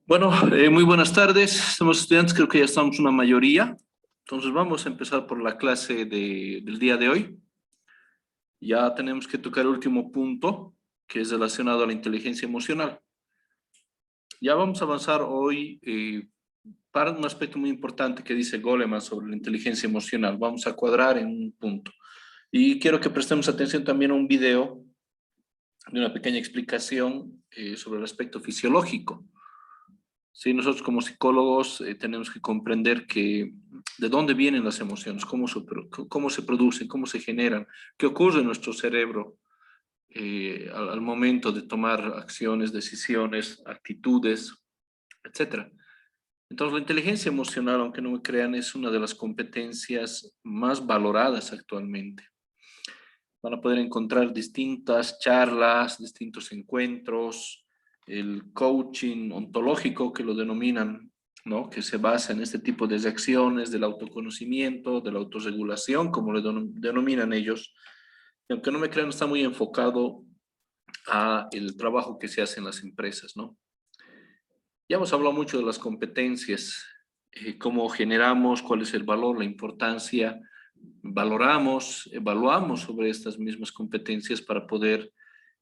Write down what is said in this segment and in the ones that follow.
Bueno, muy buenas tardes. Somos estudiantes, creo que ya estamos una mayoría. Entonces vamos a empezar por la clase del día de hoy. Ya tenemos que tocar el último punto, que es relacionado a la inteligencia emocional. Ya vamos a avanzar hoy para un aspecto muy importante que dice Goleman sobre la inteligencia emocional. Vamos a cuadrar en un punto. Y quiero que prestemos atención también a un video de una pequeña explicación sobre el aspecto fisiológico. Sí, nosotros como psicólogos tenemos que comprender de dónde vienen las emociones, cómo se producen, cómo se generan, qué ocurre en nuestro cerebro al momento de tomar acciones, decisiones, actitudes, etcétera. Entonces, la inteligencia emocional, aunque no me crean, es una de las competencias más valoradas actualmente. Van a poder encontrar distintas charlas, distintos encuentros, el coaching ontológico que lo denominan, ¿no? Que se basa en este tipo de acciones del autoconocimiento, de la autorregulación, como le denominan ellos. Y aunque no me crean, está muy enfocado a el trabajo que se hace en las empresas, ¿no? Ya hemos hablado mucho de las competencias, cómo generamos, cuál es el valor, la importancia, valoramos, evaluamos sobre estas mismas competencias para poder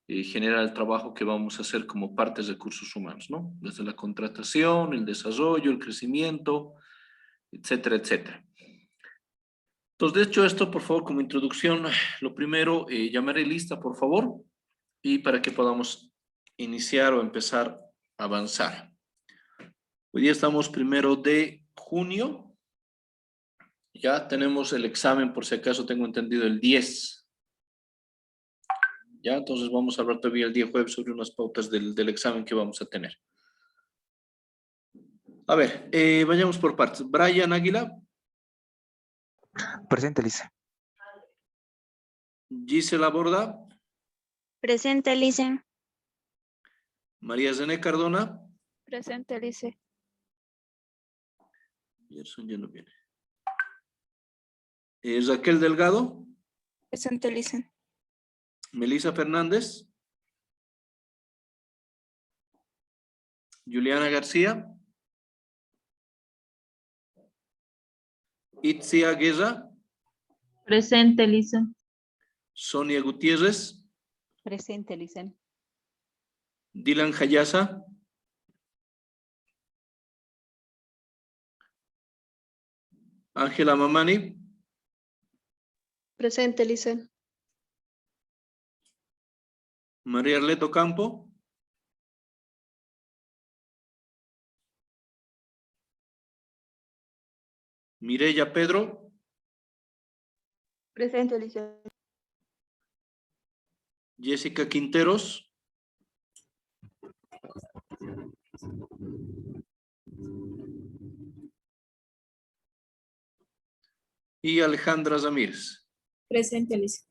generar el trabajo que vamos a hacer como partes de recursos humanos, ¿no? Desde la contratación, el desarrollo, el crecimiento, etcétera, etcétera. Entonces, de hecho, esto, por favor, como introducción, lo primero, llamaré lista, por favor, y para que podamos iniciar o empezar a avanzar. Hoy día estamos 1 de junio. Ya tenemos el examen, por si acaso tengo entendido, el 10. Ya, entonces vamos a hablar todavía el día jueves sobre unas pautas del examen que vamos a tener. A ver, vayamos por partes. Brian Águila. Presente, Lice. Gisela Borda. Presente, Lice. María Zené Cardona. Presente, Lice. Gerson ya no viene. Raquel Delgado. Presente, Lice. Melissa Fernández. Juliana García. Itzia Guerra. Presente, Lice. Sonia Gutiérrez. Presente, Lice. Dylan Hayasa. Ángela Mamani. Presente, Lice. María Arleto Campo. Mireya Pedro. Presente, Lice. Jessica Quinteros. Y Alejandra Ramírez. Presente, Lice.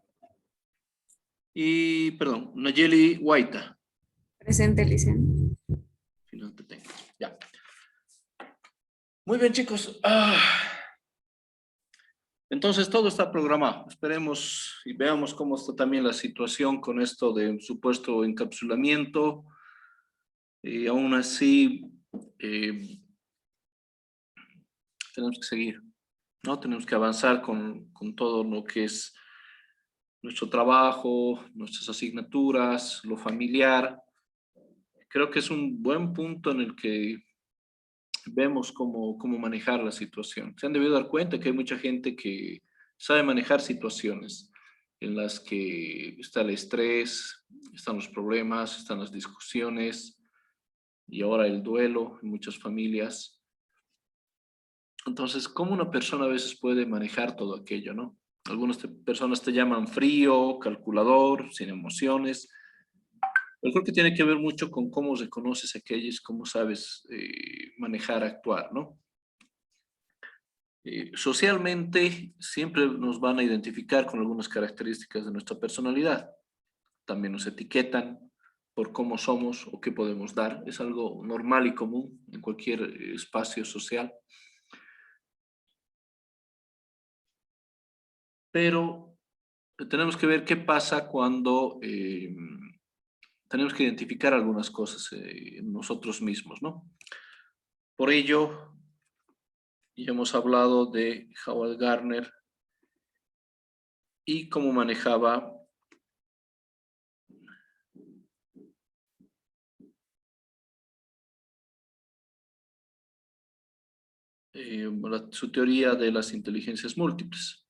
Y, perdón, Nayeli Guaita. Presente, Lice. Final te tengo. Ya. Muy bien, chicos. Entonces, todo está programado. Esperemos y veamos cómo está también la situación con esto de supuesto encapsulamiento. Y aún así, tenemos que seguir, ¿no? Tenemos que avanzar con todo lo que es nuestro trabajo, nuestras asignaturas, lo familiar. Creo que es un buen punto en el que vemos cómo manejar la situación. Se han debido dar cuenta que hay mucha gente que sabe manejar situaciones en las que está el estrés, están los problemas, están las discusiones y ahora el duelo en muchas familias. Entonces, ¿cómo una persona a veces puede manejar todo aquello, no? Algunas personas te llaman frío, calculador, sin emociones. Yo creo que tiene que ver mucho con cómo reconoces aquellos, cómo sabes manejar, actuar, ¿no? Socialmente siempre nos van a identificar con algunas características de nuestra personalidad. También nos etiquetan por cómo somos o qué podemos dar. Es algo normal y común en cualquier espacio social. Pero tenemos que ver qué pasa cuando tenemos que identificar algunas cosas en nosotros mismos, ¿no? Por ello, ya hemos hablado de Howard Gardner y cómo manejaba su teoría de las inteligencias múltiples.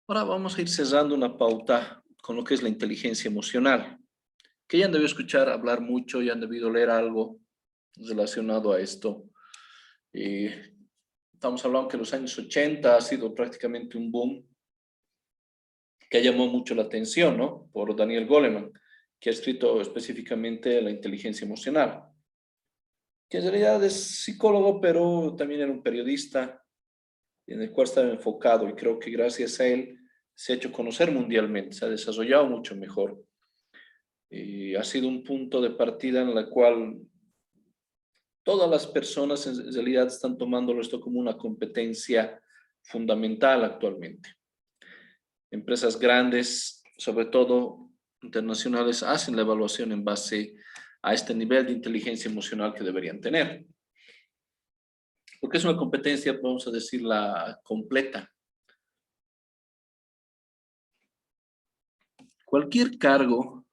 Ahora vamos a ir cerrando una pauta con lo que es la inteligencia emocional, que ya han debido escuchar hablar mucho, ya han debido leer algo relacionado a esto. Estamos hablando que en los años 80 ha sido prácticamente un boom que llamó mucho la atención, ¿no? Por Daniel Goleman, que ha escrito específicamente la inteligencia emocional, que en realidad es psicólogo, pero también era un periodista en el cual estaba enfocado, y creo que gracias a él se ha hecho conocer mundialmente, se ha desarrollado mucho mejor. Ha sido un punto de partida en la cual todas las personas en realidad están tomándolo esto como una competencia fundamental actualmente. Empresas grandes, sobre todo internacionales, hacen la evaluación en base a este nivel de inteligencia emocional que deberían tener. Porque es una competencia, vamos a decirla, completa. Cualquier cargo,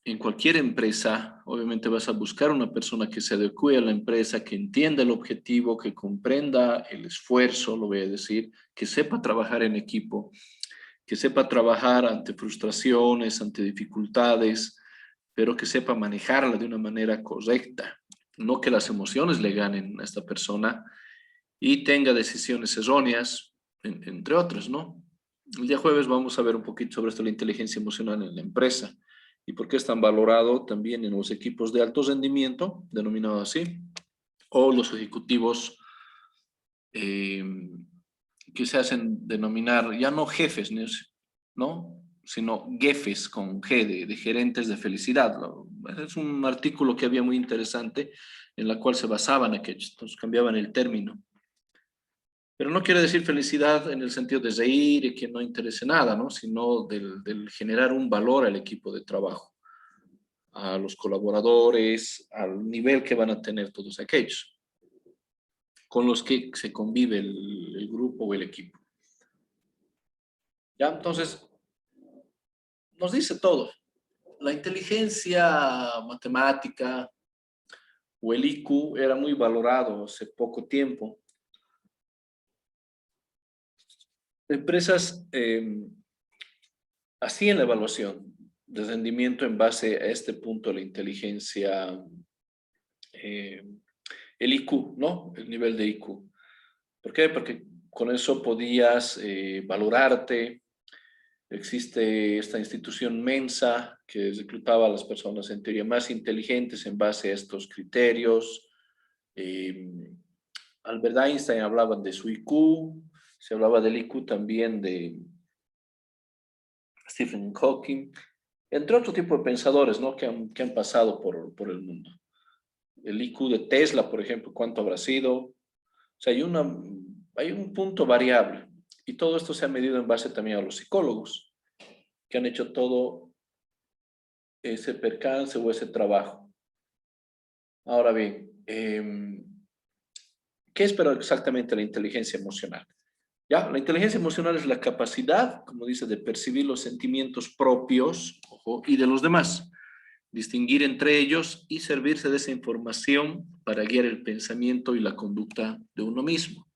en cualquier empresa, obviamente vas a buscar una persona que se adecue a la empresa, que entienda el objetivo, que comprenda el esfuerzo, lo voy a decir, que sepa trabajar en equipo, que sepa trabajar ante frustraciones, ante dificultades, pero que sepa manejarla de una manera correcta. No que las emociones le ganen a esta persona y tenga decisiones erróneas, entre otras, ¿no? El día jueves vamos a ver un poquito sobre esto, la inteligencia emocional en la empresa y por qué es tan valorado también en los equipos de alto rendimiento, denominado así, o los ejecutivos que se hacen denominar ya no jefes, ¿no? Sino jefes con G de gerentes de felicidad. Es un artículo que había muy interesante en la cual se basaban aquellos, entonces cambiaban el término. Pero no quiere decir felicidad en el sentido de reír y que no interese nada, ¿no? Sino del generar un valor al equipo de trabajo, a los colaboradores, al nivel que van a tener todos aquellos con los que se convive el grupo o el equipo. ¿Ya? Entonces, nos dice todo. La inteligencia matemática o el IQ era muy valorado hace poco tiempo. Empresas hacían la evaluación de rendimiento en base a este punto de la inteligencia, el IQ, ¿no? El nivel de IQ. ¿Por qué? Porque con eso podías valorarte. Existe esta institución Mensa que reclutaba a las personas en teoría más inteligentes en base a estos criterios. Albert Einstein hablaba de su IQ, se hablaba del IQ también de Stephen Hawking, entre otro tipo de pensadores, ¿no? que han pasado por el mundo. El IQ de Tesla, por ejemplo, ¿cuánto habrá sido? O sea, hay un punto variable y todo esto se ha medido en base también a los psicólogos que han hecho todo ese percance o ese trabajo. Ahora bien, ¿qué es pero exactamente la inteligencia emocional? ¿Ya? La inteligencia emocional es la capacidad, como dice, de percibir los sentimientos propios, ojo, y de los demás, distinguir entre ellos y servirse de esa información para guiar el pensamiento y la conducta de uno mismo.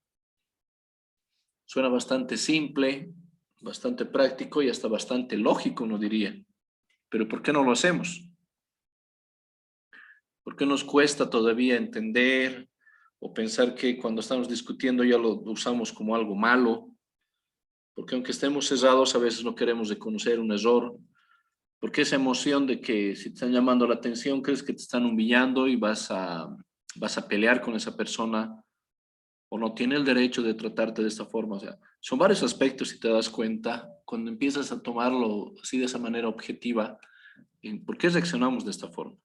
Suena bastante simple, bastante práctico y hasta bastante lógico, uno diría. Pero ¿por qué no lo hacemos? ¿Por qué nos cuesta todavía entender o pensar que cuando estamos discutiendo ya lo usamos como algo malo? Porque aunque estemos cesados, a veces no queremos reconocer un error. Porque esa emoción de que si te están llamando la atención, crees que te están humillando y vas a pelear con esa persona o no tiene el derecho de tratarte de esta forma. O sea, son varios aspectos, si te das cuenta, cuando empiezas a tomarlo así de esa manera objetiva, ¿por qué reaccionamos de esta forma?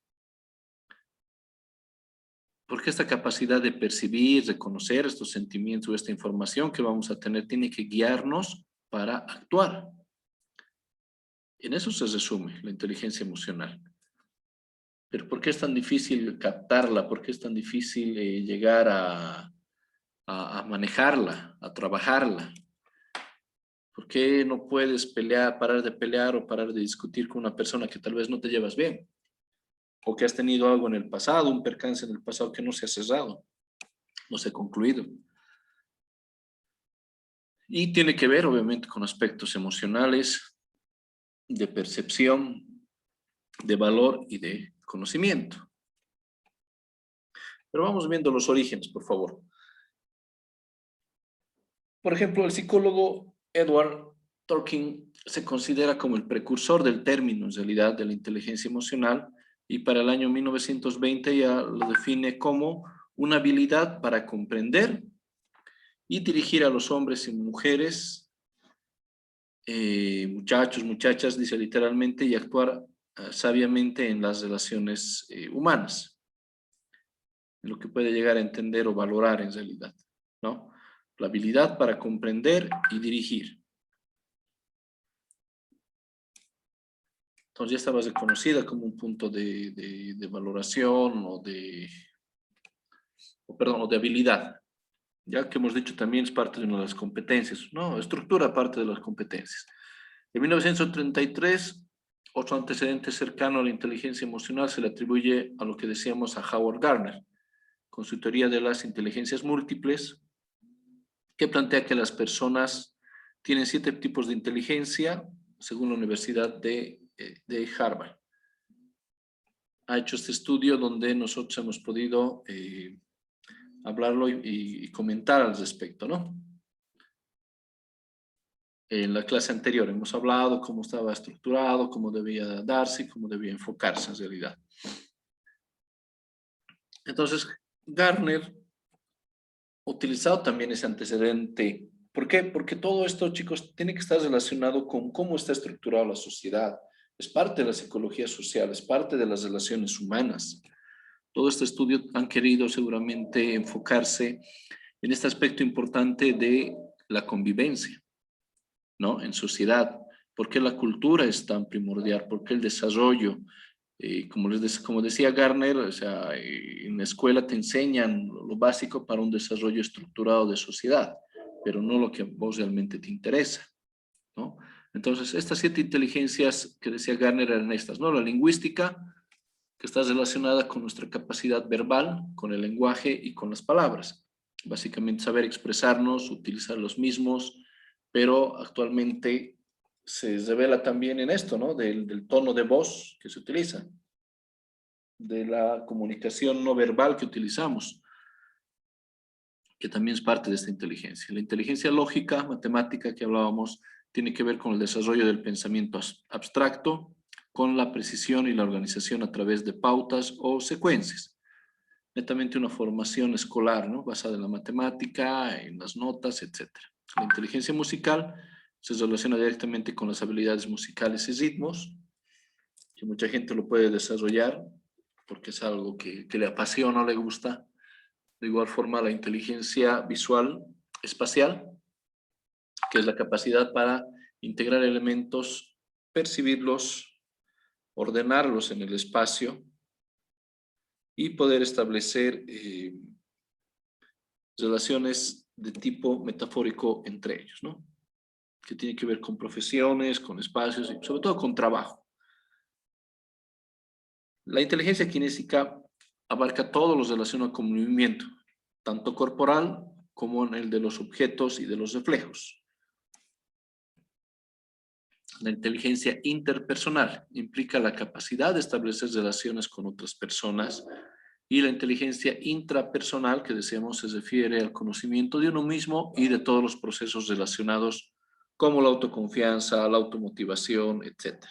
Porque esta capacidad de percibir, reconocer estos sentimientos o esta información que vamos a tener tiene que guiarnos para actuar. En eso se resume la inteligencia emocional. Pero ¿por qué es tan difícil captarla? ¿Por qué es tan difícil llegar a manejarla, a trabajarla? ¿Por qué no puedes pelear, parar de pelear o parar de discutir con una persona que tal vez no te llevas bien? O que has tenido algo en el pasado, un percance en el pasado que no se ha cerrado, no se ha concluido. Y tiene que ver, obviamente, con aspectos emocionales, de percepción, de valor y de conocimiento. Pero vamos viendo los orígenes, por favor. Por ejemplo, el psicólogo Edward Tolkien se considera como el precursor del término, en realidad, de la inteligencia emocional, y para el año 1920 ya lo define como una habilidad para comprender y dirigir a los hombres y mujeres, muchachos, muchachas, dice literalmente, y actuar sabiamente en las relaciones humanas, en lo que puede llegar a entender o valorar en realidad, ¿no? La habilidad para comprender y dirigir. Entonces ya estaba reconocida como un punto de valoración o de habilidad, ya que hemos dicho también es parte de una de las competencias, ¿no? Estructura parte de las competencias. En 1933, otro antecedente cercano a la inteligencia emocional se le atribuye a lo que decíamos a Howard Gardner, con su teoría de las inteligencias múltiples, que plantea que las personas tienen 7 tipos de inteligencia, según la Universidad de Harvard. Ha hecho este estudio donde nosotros hemos podido hablarlo y comentar al respecto, ¿no? En la clase anterior hemos hablado cómo estaba estructurado, cómo debía darse y cómo debía enfocarse en realidad. Entonces, Gardner ha utilizado también ese antecedente. ¿Por qué? Porque todo esto, chicos, tiene que estar relacionado con cómo está estructurada la sociedad. Es parte de la psicología social, es parte de las relaciones humanas. Todo este estudio han querido seguramente enfocarse en este aspecto importante de la convivencia, ¿no? En sociedad. ¿Por qué la cultura es tan primordial? ¿Por qué el desarrollo? Como decía Gardner, o sea, en la escuela te enseñan lo básico para un desarrollo estructurado de sociedad, pero no lo que a vos realmente te interesa, ¿no? Entonces, estas 7 inteligencias que decía Gardner eran estas, ¿no? La lingüística, que está relacionada con nuestra capacidad verbal, con el lenguaje y con las palabras. Básicamente saber expresarnos, utilizar los mismos, pero actualmente se revela también en esto, ¿no? Del tono de voz que se utiliza, de la comunicación no verbal que utilizamos, que también es parte de esta inteligencia. La inteligencia lógica, matemática que hablábamos, tiene que ver con el desarrollo del pensamiento abstracto, con la precisión y la organización a través de pautas o secuencias. Netamente una formación escolar, ¿no? Basada en la matemática, en las notas, etc. La inteligencia musical se relaciona directamente con las habilidades musicales y ritmos, que mucha gente lo puede desarrollar porque es algo que le apasiona o le gusta. De igual forma, la inteligencia visual espacial, que es la capacidad para integrar elementos, percibirlos, ordenarlos en el espacio y poder establecer relaciones de tipo metafórico entre ellos, ¿no? Que tiene que ver con profesiones, con espacios y sobre todo con trabajo. La inteligencia kinésica abarca todo lo relacionado con movimiento, tanto corporal como en el de los objetos y de los reflejos. La inteligencia interpersonal implica la capacidad de establecer relaciones con otras personas, y la inteligencia intrapersonal, que decíamos, se refiere al conocimiento de uno mismo y de todos los procesos relacionados como la autoconfianza, la automotivación, etc.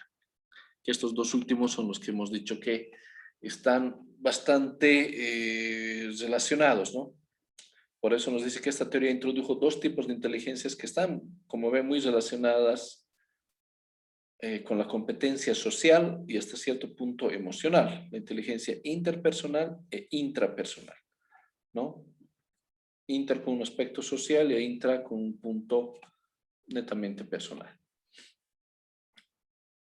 Que estos 2 últimos son los que hemos dicho que están bastante relacionados, ¿no? Por eso nos dice que esta teoría introdujo 2 tipos de inteligencias que están, como ven, muy relacionadas con la competencia social y hasta cierto punto emocional, la inteligencia interpersonal e intrapersonal, ¿no? Inter con un aspecto social y intra con un punto netamente personal.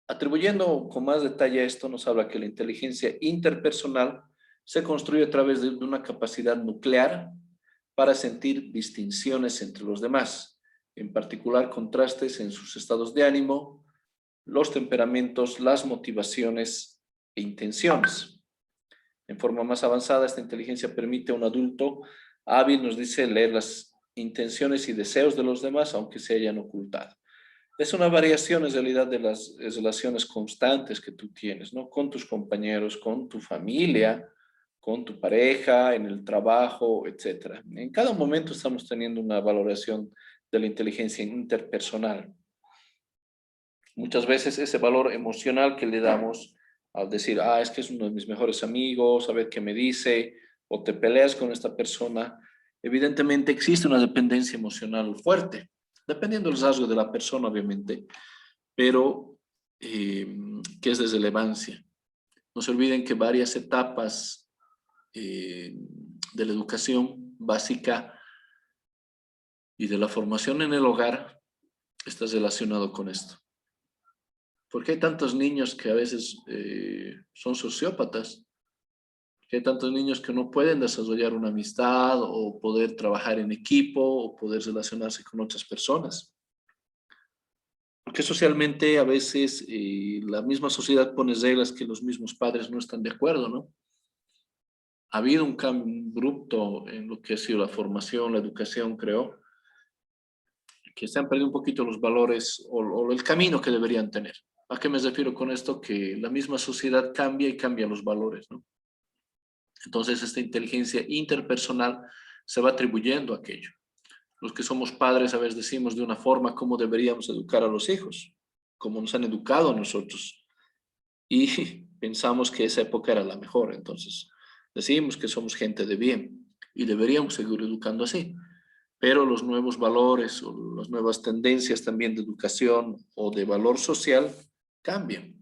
Atribuyendo con más detalle a esto, nos habla que la inteligencia interpersonal se construye a través de una capacidad nuclear para sentir distinciones entre los demás, en particular contrastes en sus estados de ánimo, los temperamentos, las motivaciones e intenciones. En forma más avanzada, esta inteligencia permite a un adulto hábil, nos dice, leer las intenciones y deseos de los demás, aunque se hayan ocultado. Es una variación en realidad de las relaciones constantes que tú tienes, ¿no? Con tus compañeros, con tu familia, con tu pareja, en el trabajo, etc. En cada momento estamos teniendo una valoración de la inteligencia interpersonal. Muchas veces ese valor emocional que le damos al decir, es que es uno de mis mejores amigos, a ver qué me dice, o te peleas con esta persona, evidentemente existe una dependencia emocional fuerte, dependiendo del rasgo de la persona, obviamente, pero que es de relevancia. No se olviden que varias etapas de la educación básica y de la formación en el hogar está relacionado con esto. ¿Por qué hay tantos niños que a veces son sociópatas? ¿Por qué hay tantos niños que no pueden desarrollar una amistad o poder trabajar en equipo o poder relacionarse con otras personas? Porque socialmente a veces la misma sociedad pone reglas que los mismos padres no están de acuerdo, ¿no? Ha habido un cambio abrupto en lo que ha sido la formación, la educación, creo, que se han perdido un poquito los valores o el camino que deberían tener. ¿A qué me refiero con esto? Que la misma sociedad cambia y cambia los valores, ¿no? Entonces esta inteligencia interpersonal se va atribuyendo a aquello. Los que somos padres a veces decimos de una forma cómo deberíamos educar a los hijos, cómo nos han educado a nosotros. Y pensamos que esa época era la mejor. Entonces decimos que somos gente de bien y deberíamos seguir educando así. Pero los nuevos valores o las nuevas tendencias también de educación o de valor social cambian.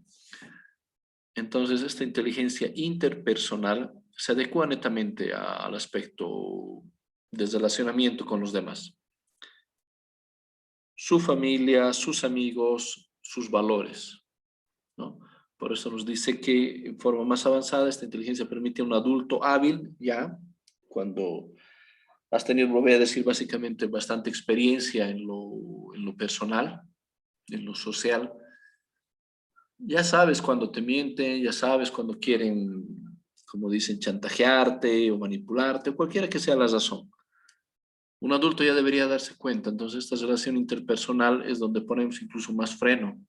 Entonces, esta inteligencia interpersonal se adecua netamente al aspecto de relacionamiento con los demás. Su familia, sus amigos, sus valores, ¿no? Por eso nos dice que en forma más avanzada esta inteligencia permite a un adulto hábil, ya, cuando has tenido, lo voy a decir básicamente, bastante experiencia en lo personal, en lo social. Ya sabes cuando te mienten, ya sabes cuando quieren, como dicen, chantajearte o manipularte, o cualquiera que sea la razón. Un adulto ya debería darse cuenta. Entonces, esta relación interpersonal es donde ponemos incluso más freno.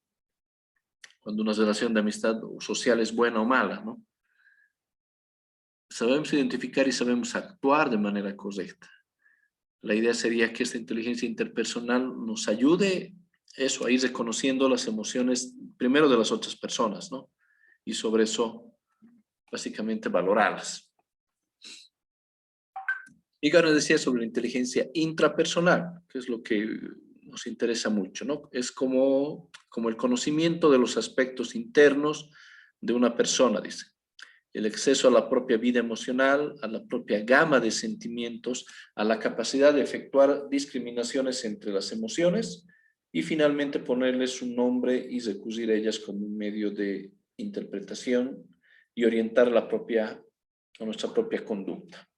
Cuando una relación de amistad o social es buena o mala, ¿no? Sabemos identificar y sabemos actuar de manera correcta. La idea sería que esta inteligencia interpersonal nos ayude eso, a ir reconociendo las emociones primero de las otras personas, ¿no? Y sobre eso, básicamente, valorarlas. Y ahora decía sobre la inteligencia intrapersonal, que es lo que nos interesa mucho, ¿no? Es como el conocimiento de los aspectos internos de una persona, dice. El acceso a la propia vida emocional, a la propia gama de sentimientos, a la capacidad de efectuar discriminaciones entre las emociones y finalmente ponerles un nombre y recurrir a ellas como un medio de interpretación y orientar a nuestra propia conducta.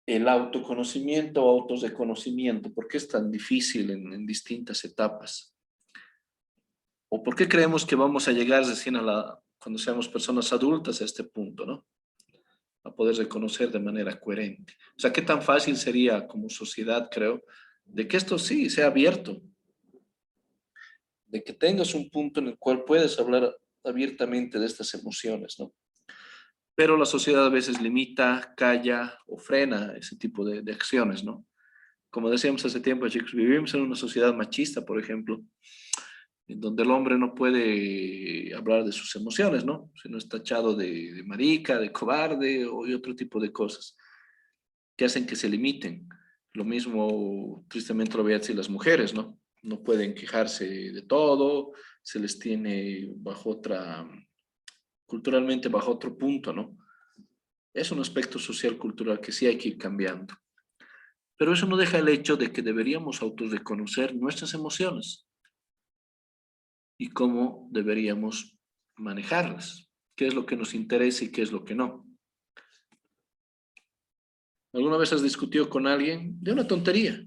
El autoconocimiento o autorreconocimiento, ¿por qué es tan difícil en distintas etapas? ¿O por qué creemos que vamos a llegar recién cuando seamos personas adultas a este punto, ¿no? A poder reconocer de manera coherente. O sea, ¿qué tan fácil sería como sociedad, creo, de que esto sí sea abierto? De que tengas un punto en el cual puedes hablar abiertamente de estas emociones, ¿no? Pero la sociedad a veces limita, calla o frena ese tipo de acciones, ¿no? Como decíamos hace tiempo, chicos, vivimos en una sociedad machista, por ejemplo, en donde el hombre no puede hablar de sus emociones, ¿no? Sino es tachado de marica, de cobarde y otro tipo de cosas que hacen que se limiten. Lo mismo, tristemente lo voy a decir, las mujeres, ¿no? No pueden quejarse de todo, se les tiene culturalmente bajo otro punto, ¿no? Es un aspecto social cultural que sí hay que ir cambiando. Pero eso no deja el hecho de que deberíamos autorreconocer nuestras emociones. y cómo deberíamos manejarlas. ¿Qué es lo que nos interesa y qué es lo que no? ¿Alguna vez has discutido con alguien de una tontería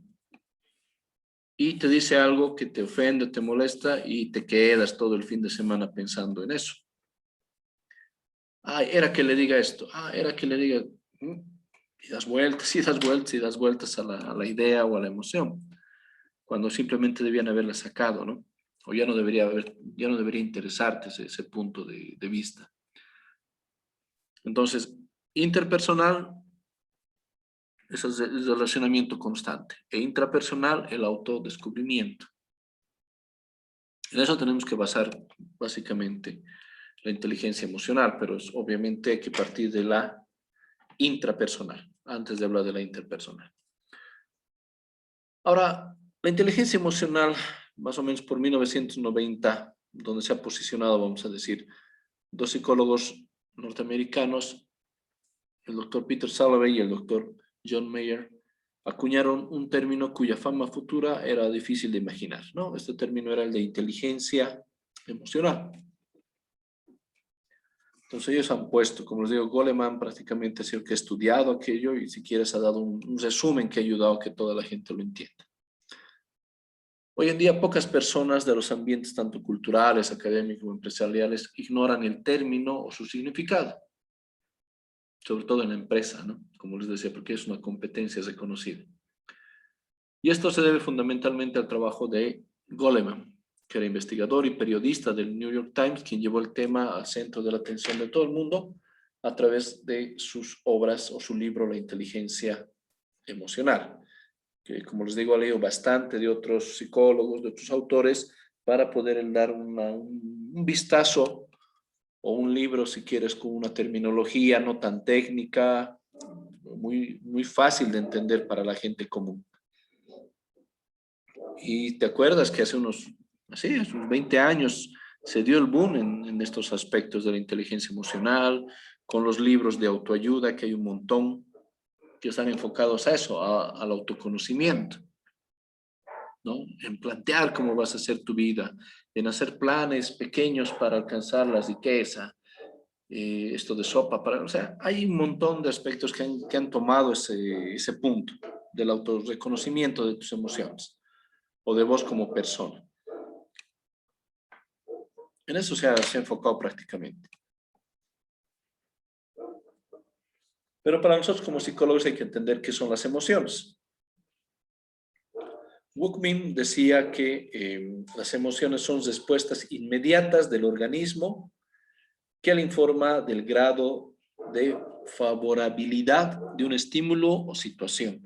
y te dice algo que te ofende, te molesta y te quedas todo el fin de semana pensando en eso? Ay, era que le diga esto. Ah, era que le diga... Y das vueltas, y das vueltas, y das vueltas a la idea o a la emoción, cuando simplemente debían haberla sacado, ¿no? O ya no debería interesarte ese punto de vista. Entonces, interpersonal es el relacionamiento constante, e intrapersonal el autodescubrimiento. En eso tenemos que basar básicamente la inteligencia emocional, pero obviamente hay que partir de la intrapersonal, antes de hablar de la interpersonal. Ahora, la inteligencia emocional, más o menos por 1990, donde se ha posicionado, vamos a decir, dos psicólogos norteamericanos, el doctor Peter Salovey y el doctor John Mayer, acuñaron un término cuya fama futura era difícil de imaginar, ¿no? Este término era el de inteligencia emocional. Entonces ellos han puesto, como les digo, Goleman prácticamente ha sido el que ha estudiado aquello y si quieres ha dado un resumen que ha ayudado a que toda la gente lo entienda. Hoy en día pocas personas de los ambientes tanto culturales, académicos o empresariales ignoran el término o su significado, sobre todo en la empresa, ¿no? Como les decía, porque es una competencia reconocida. Y esto se debe fundamentalmente al trabajo de Goleman, que era investigador y periodista del New York Times, quien llevó el tema al centro de la atención de todo el mundo a través de sus obras o su libro La inteligencia emocional, que como les digo ha leído bastante de otros psicólogos, de otros autores, para poder dar un vistazo o un libro, si quieres, con una terminología no tan técnica, muy fácil de entender para la gente común. Y te acuerdas que hace unos 20 años se dio el boom en estos aspectos de la inteligencia emocional, con los libros de autoayuda, que hay un montón que están enfocados a eso, al autoconocimiento, ¿no? En plantear cómo vas a hacer tu vida, en hacer planes pequeños para alcanzar la riqueza, esto de sopa, o sea, hay un montón de aspectos que han tomado ese punto del autorreconocimiento de tus emociones o de vos como persona. En eso se ha enfocado prácticamente. Pero para nosotros como psicólogos hay que entender qué son las emociones. Bookman decía que las emociones son respuestas inmediatas del organismo que le informa del grado de favorabilidad de un estímulo o situación.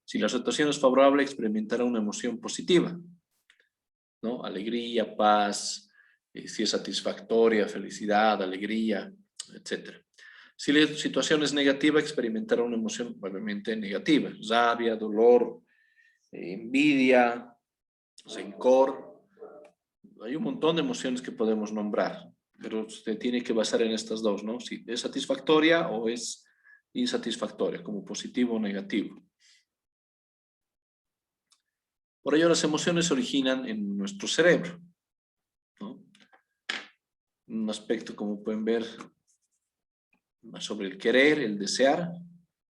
Si la situación es favorable, experimentará una emoción positiva, ¿no? Alegría, paz, si es satisfactoria, felicidad, alegría, etc. Si la situación es negativa, experimentará una emoción obviamente negativa, rabia, dolor, envidia, rencor. Hay un montón de emociones que podemos nombrar, pero se tiene que basar en estas dos, ¿no? Si es satisfactoria o es insatisfactoria, como positivo o negativo. Por ello, las emociones se originan en nuestro cerebro, ¿no? Un aspecto, como pueden ver, sobre el querer, el desear,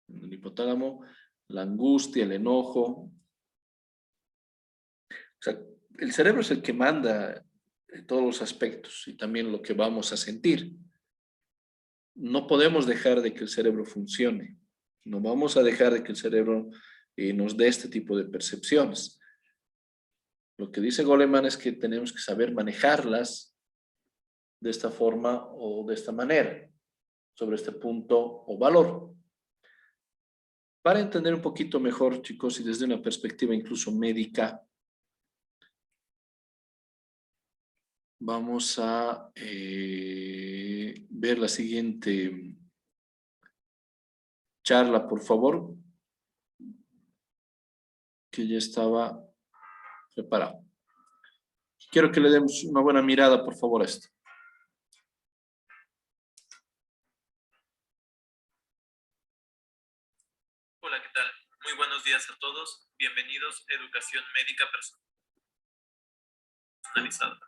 el hipotálamo, la angustia, el enojo. O sea, el cerebro es el que manda en todos los aspectos y también lo que vamos a sentir. No podemos dejar de que el cerebro funcione. No vamos a dejar de que el cerebro nos dé este tipo de percepciones. Lo que dice Goleman es que tenemos que saber manejarlas de esta forma o de esta manera, sobre este punto o valor. Para entender un poquito mejor, chicos, y desde una perspectiva incluso médica, vamos a ver la siguiente charla, por favor, que ya estaba preparado. Quiero que le demos una buena mirada, por favor, a esto. Hola, ¿qué tal? Muy buenos días a todos. Bienvenidos a Educación Médica Personal. personalizada.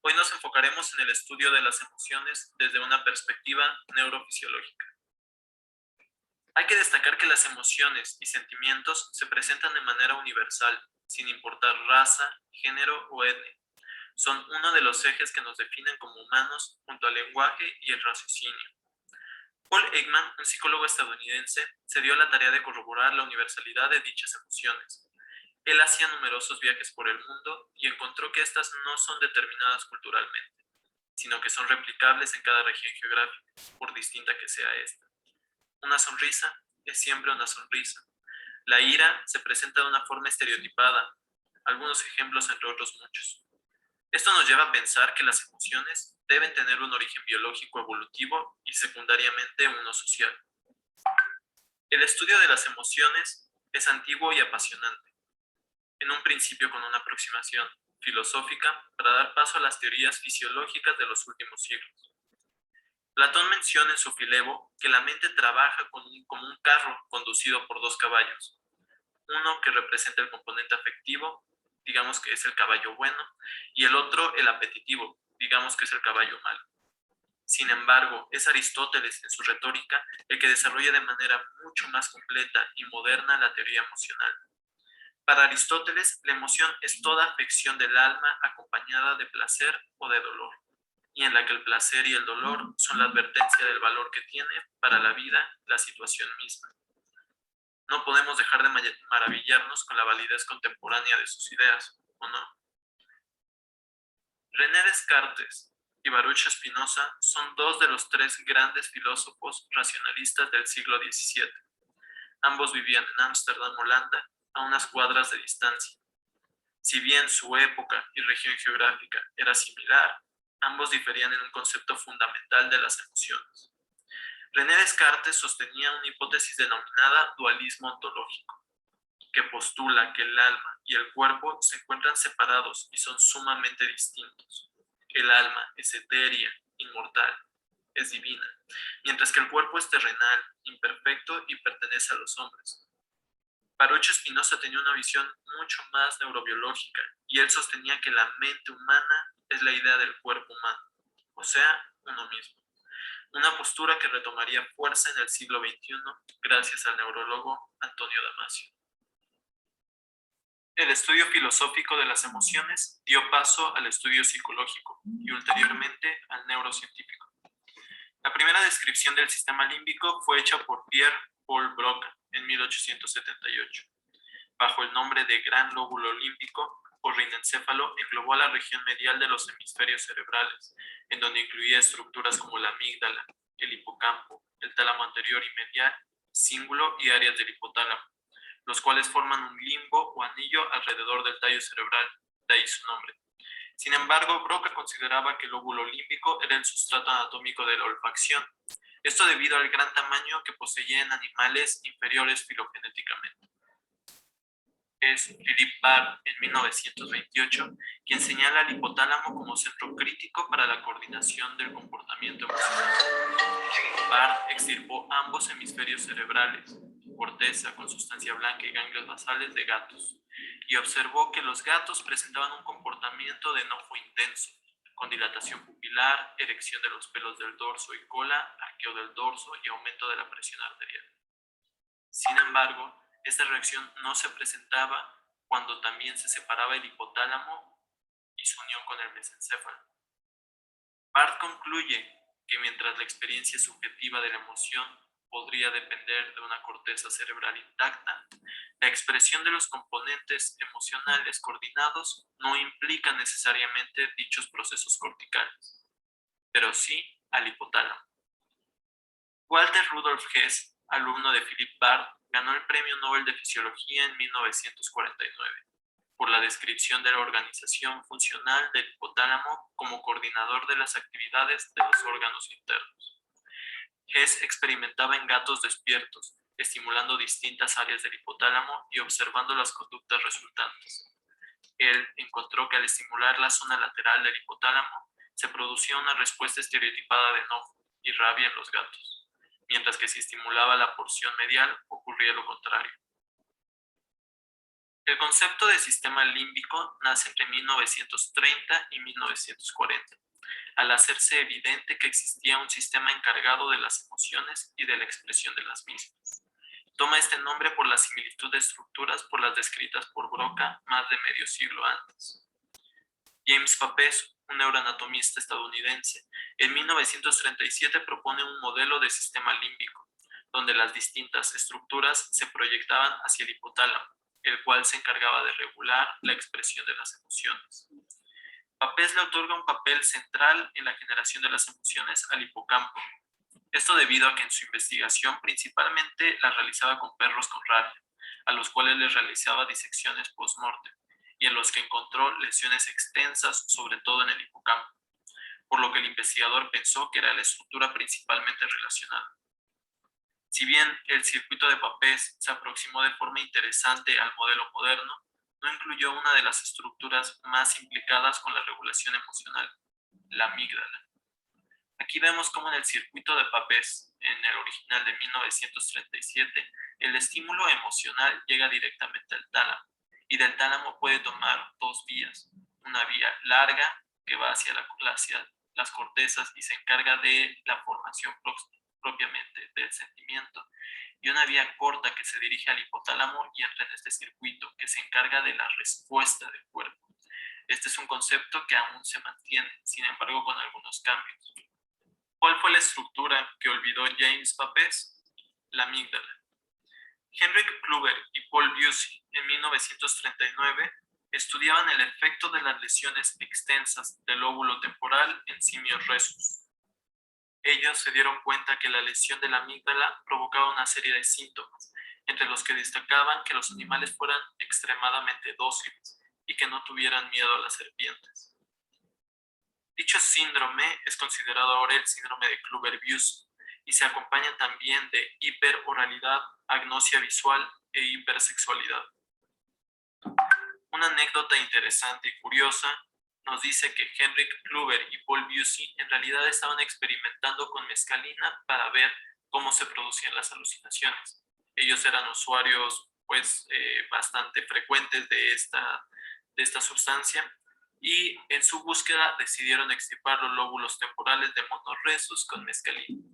Hoy nos enfocaremos en el estudio de las emociones desde una perspectiva neurofisiológica. Hay que destacar que las emociones y sentimientos se presentan de manera universal, sin importar raza, género o etnia. Son uno de los ejes que nos definen como humanos junto al lenguaje y el raciocinio. Paul Ekman, un psicólogo estadounidense, se dio la tarea de corroborar la universalidad de dichas emociones. Él hacía numerosos viajes por el mundo y encontró que estas no son determinadas culturalmente, sino que son replicables en cada región geográfica, por distinta que sea esta. Una sonrisa es siempre una sonrisa. La ira se presenta de una forma estereotipada, algunos ejemplos entre otros muchos. Esto nos lleva a pensar que las emociones deben tener un origen biológico evolutivo y secundariamente uno social. El estudio de las emociones es antiguo y apasionante, en un principio con una aproximación filosófica para dar paso a las teorías fisiológicas de los últimos siglos. Platón menciona en su Filebo que la mente trabaja como un carro conducido por dos caballos, uno que representa el componente afectivo, digamos que es el caballo bueno, y el otro el apetitivo, digamos que es el caballo malo. Sin embargo, es Aristóteles en su retórica el que desarrolla de manera mucho más completa y moderna la teoría emocional. Para Aristóteles, la emoción es toda afección del alma acompañada de placer o de dolor, y en la que el placer y el dolor son la advertencia del valor que tiene para la vida la situación misma. No podemos dejar de maravillarnos con la validez contemporánea de sus ideas, ¿o no? René Descartes y Baruch Spinoza son dos de los tres grandes filósofos racionalistas del siglo XVII. Ambos vivían en Ámsterdam, Holanda, a unas cuadras de distancia. Si bien su época y región geográfica era similar, ambos diferían en un concepto fundamental de las emociones. René Descartes sostenía una hipótesis denominada dualismo ontológico, que postula que el alma y el cuerpo se encuentran separados y son sumamente distintos. El alma es etérea, inmortal, es divina, mientras que el cuerpo es terrenal, imperfecto y pertenece a los hombres. Baruch Spinoza tenía una visión mucho más neurobiológica y él sostenía que la mente humana es la idea del cuerpo humano, o sea, uno mismo. Una postura que retomaría fuerza en el siglo XXI gracias al neurólogo Antonio Damasio. El estudio filosófico de las emociones dio paso al estudio psicológico y ulteriormente al neurocientífico. La primera descripción del sistema límbico fue hecha por Pierre Paul Broca en 1878. Bajo el nombre de gran lóbulo límbico o rinencéfalo, englobó a la región medial de los hemisferios cerebrales, en donde incluía estructuras como la amígdala, el hipocampo, el tálamo anterior y medial, cíngulo y áreas del hipotálamo, los cuales forman un limbo o anillo alrededor del tallo cerebral, de ahí su nombre. Sin embargo, Broca consideraba que el lóbulo límbico era el sustrato anatómico de la olfacción, esto debido al gran tamaño que poseía en animales inferiores filogenéticamente. Es Philippe Barr, en 1928, quien señala al hipotálamo como centro crítico para la coordinación del comportamiento emocional. Barr extirpó ambos hemisferios cerebrales, corteza con sustancia blanca y ganglios basales de gatos, y observó que los gatos presentaban un comportamiento de enojo intenso, con dilatación pupilar, erección de los pelos del dorso y cola, arqueo del dorso y aumento de la presión arterial. Sin embargo, esta reacción no se presentaba cuando también se separaba el hipotálamo y su unión con el mesencéfalo. Barth concluye que mientras la experiencia subjetiva de la emoción podría depender de una corteza cerebral intacta, la expresión de los componentes emocionales coordinados no implica necesariamente dichos procesos corticales, pero sí al hipotálamo. Walter Rudolf Hess, alumno de Philippe Barr, ganó el Premio Nobel de Fisiología en 1949 por la descripción de la organización funcional del hipotálamo como coordinador de las actividades de los órganos internos. Hess experimentaba en gatos despiertos, estimulando distintas áreas del hipotálamo y observando las conductas resultantes. Él encontró que al estimular la zona lateral del hipotálamo se producía una respuesta estereotipada de enojo y rabia en los gatos, mientras que si estimulaba la porción medial ocurría lo contrario. El concepto de sistema límbico nace entre 1930 y 1940, al hacerse evidente que existía un sistema encargado de las emociones y de la expresión de las mismas. Toma este nombre por la similitud de estructuras por las descritas por Broca más de medio siglo antes. James Papez, un neuroanatomista estadounidense, en 1937 propone un modelo de sistema límbico, donde las distintas estructuras se proyectaban hacia el hipotálamo, el cual se encargaba de regular la expresión de las emociones. Papez le otorga un papel central en la generación de las emociones al hipocampo. Esto debido a que en su investigación principalmente la realizaba con perros con rabia, a los cuales les realizaba disecciones post-mortem, y en los que encontró lesiones extensas, sobre todo en el hipocampo, por lo que el investigador pensó que era la estructura principalmente relacionada. Si bien el circuito de Papez se aproximó de forma interesante al modelo moderno, no incluyó una de las estructuras más implicadas con la regulación emocional, la amígdala. Aquí vemos cómo en el circuito de Papez, en el original de 1937, el estímulo emocional llega directamente al tálamo, y del tálamo puede tomar dos vías. Una vía larga, que va hacia las cortezas y se encarga de la formación propiamente del sentimiento, y una vía corta que se dirige al hipotálamo y entra en este circuito, que se encarga de la respuesta del cuerpo. Este es un concepto que aún se mantiene, sin embargo con algunos cambios. ¿Cuál fue la estructura que olvidó James Papez? La amígdala. Henrik Kluver y Paul Busey, en 1939, estudiaban el efecto de las lesiones extensas del lóbulo temporal en simios rhesus. Ellos se dieron cuenta que la lesión de la amígdala provocaba una serie de síntomas, entre los que destacaban que los animales fueran extremadamente dóciles y que no tuvieran miedo a las serpientes. Dicho síndrome es considerado ahora el síndrome de Kluver-Bucy y se acompaña también de hiperoralidad, agnosia visual e hipersexualidad. Una anécdota interesante y curiosa nos dice que Henrik Kluver y Paul Busey en realidad estaban experimentando con mescalina para ver cómo se producían las alucinaciones. Ellos eran usuarios bastante frecuentes de esta sustancia, y en su búsqueda decidieron extirpar los lóbulos temporales de monos rhesus con mescalina.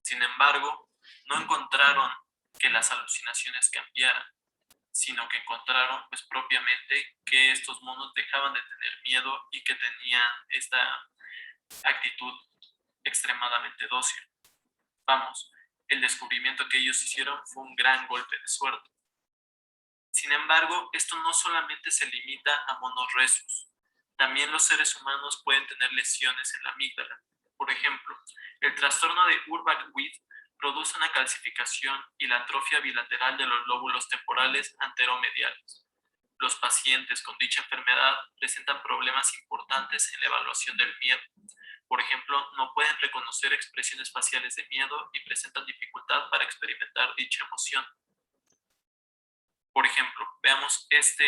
Sin embargo, no encontraron que las alucinaciones cambiaran, sino que encontraron propiamente que estos monos dejaban de tener miedo y que tenían esta actitud extremadamente dócil. Vamos, el descubrimiento que ellos hicieron fue un gran golpe de suerte. Sin embargo, esto no solamente se limita a monos rhesus. También los seres humanos pueden tener lesiones en la amígdala. Por ejemplo, el trastorno de Urbach-Witt produce una calcificación y la atrofia bilateral de los lóbulos temporales anteromediales. Los pacientes con dicha enfermedad presentan problemas importantes en la evaluación del miedo. Por ejemplo, no pueden reconocer expresiones faciales de miedo y presentan dificultad para experimentar dicha emoción. Por ejemplo, veamos esta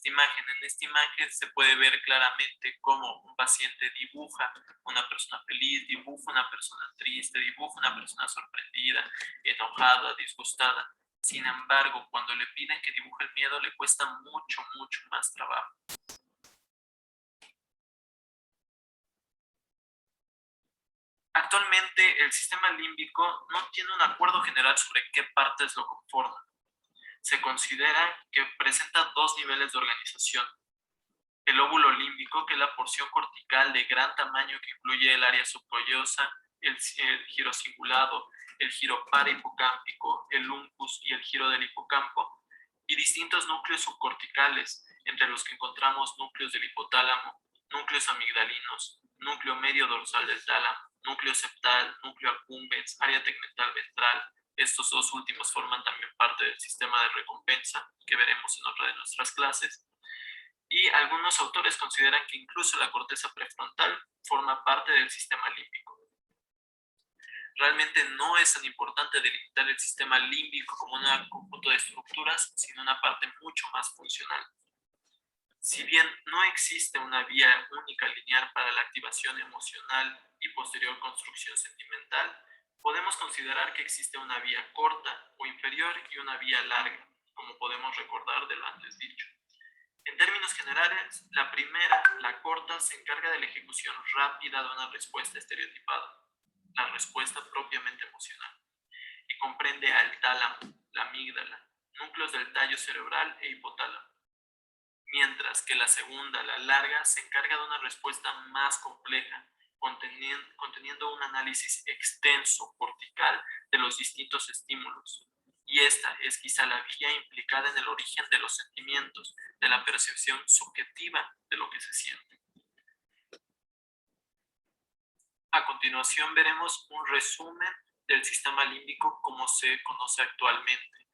imagen. En esta imagen se puede ver claramente cómo un paciente dibuja una persona feliz, dibuja una persona triste, dibuja una persona sorprendida, enojada, disgustada. Sin embargo, cuando le piden que dibuje el miedo, le cuesta mucho más trabajo. Actualmente, el sistema límbico no tiene un acuerdo general sobre qué partes lo conforman. Se considera que presenta dos niveles de organización. El lóbulo límbico, que es la porción cortical de gran tamaño que incluye el área subcollosa, el giro cingulado, el giro parahipocámpico, el uncus y el giro del hipocampo, y distintos núcleos subcorticales, entre los que encontramos núcleos del hipotálamo, núcleos amigdalinos, núcleo medio dorsal del tálamo, núcleo septal, núcleo accumbens, área tegmental ventral. Estos dos últimos forman también parte del sistema de recompensa, que veremos en otra de nuestras clases. Y algunos autores consideran que incluso la corteza prefrontal forma parte del sistema límbico. Realmente no es tan importante delimitar el sistema límbico como un conjunto de estructuras, sino una parte mucho más funcional. Si bien no existe una vía única lineal para la activación emocional y posterior construcción sentimental, podemos considerar que existe una vía corta o inferior y una vía larga. como podemos recordar de lo antes dicho. En términos generales, la primera, la corta, se encarga de la ejecución rápida de una respuesta estereotipada, la respuesta propiamente emocional, y comprende al tálamo, la amígdala, núcleos del tallo cerebral e hipotálamo. Mientras que la segunda, la larga, se encarga de una respuesta más compleja, conteniendo un análisis extenso, cortical, de los distintos estímulos. Y esta es quizá la vía implicada en el origen de los sentimientos, de la percepción subjetiva de lo que se siente. A continuación veremos un resumen del sistema límbico como se conoce actualmente,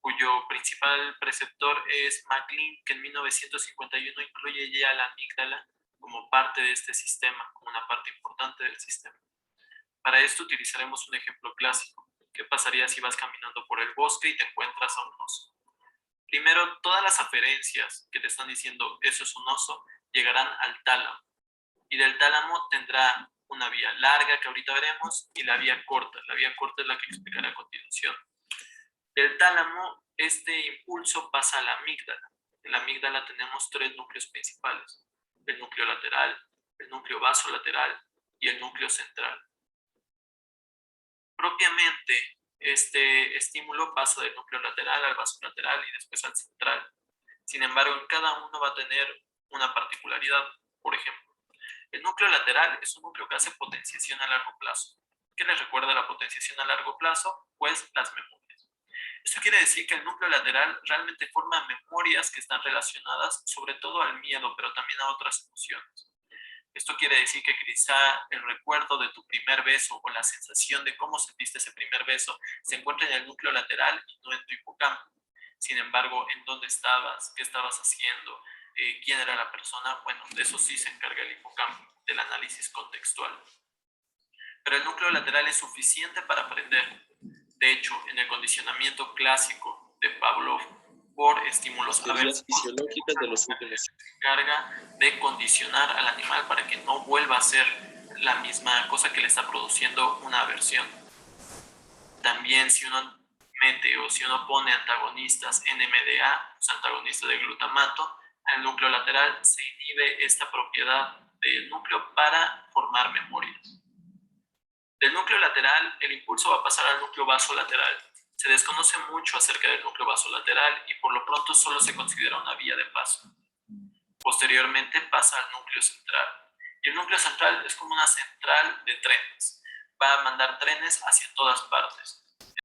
cuyo principal preceptor es MacLean, que en 1951 incluye ya la amígdala como parte de este sistema, como una parte importante del sistema. Para esto utilizaremos un ejemplo clásico. ¿Qué pasaría si vas caminando por el bosque y te encuentras a un oso? Primero, todas las aferencias que te están diciendo eso es un oso llegarán al tálamo. Y del tálamo tendrá una vía larga que ahorita veremos y la vía corta. La vía corta es la que explicaré a continuación. Del tálamo, este impulso pasa a la amígdala. En la amígdala tenemos tres núcleos principales: el núcleo lateral, el núcleo basolateral y el núcleo central. Propiamente, este estímulo pasa del núcleo lateral al basolateral y después al central. Sin embargo, en cada uno va a tener una particularidad. Por ejemplo, el núcleo lateral es un núcleo que hace potenciación a largo plazo. ¿Qué les recuerda la potenciación a largo plazo? Pues las memorias. Esto quiere decir que el núcleo lateral realmente forma memorias que están relacionadas sobre todo al miedo, pero también a otras emociones. Esto quiere decir que quizá el recuerdo de tu primer beso o la sensación de cómo sentiste ese primer beso se encuentra en el núcleo lateral y no en tu hipocampo. Sin embargo, ¿en dónde estabas? ¿Qué estabas haciendo? ¿Quién era la persona? Bueno, de eso sí se encarga el hipocampo, del análisis contextual. Pero el núcleo lateral es suficiente para aprender. De hecho, en el condicionamiento clásico de Pavlov por estímulos aversivos, fisiológicas de los últimos. se encarga de condicionar al animal para que no vuelva a hacer la misma cosa que le está produciendo una aversión. También si uno mete o si uno pone antagonistas NMDA, los antagonistas de glutamato, al núcleo lateral se inhibe esta propiedad del núcleo para formar memorias. Del núcleo lateral, el impulso va a pasar al núcleo basolateral. Se desconoce mucho acerca del núcleo basolateral y por lo pronto solo se considera una vía de paso. Posteriormente pasa al núcleo central. Y el núcleo central es como una central de trenes. Va a mandar trenes hacia todas partes.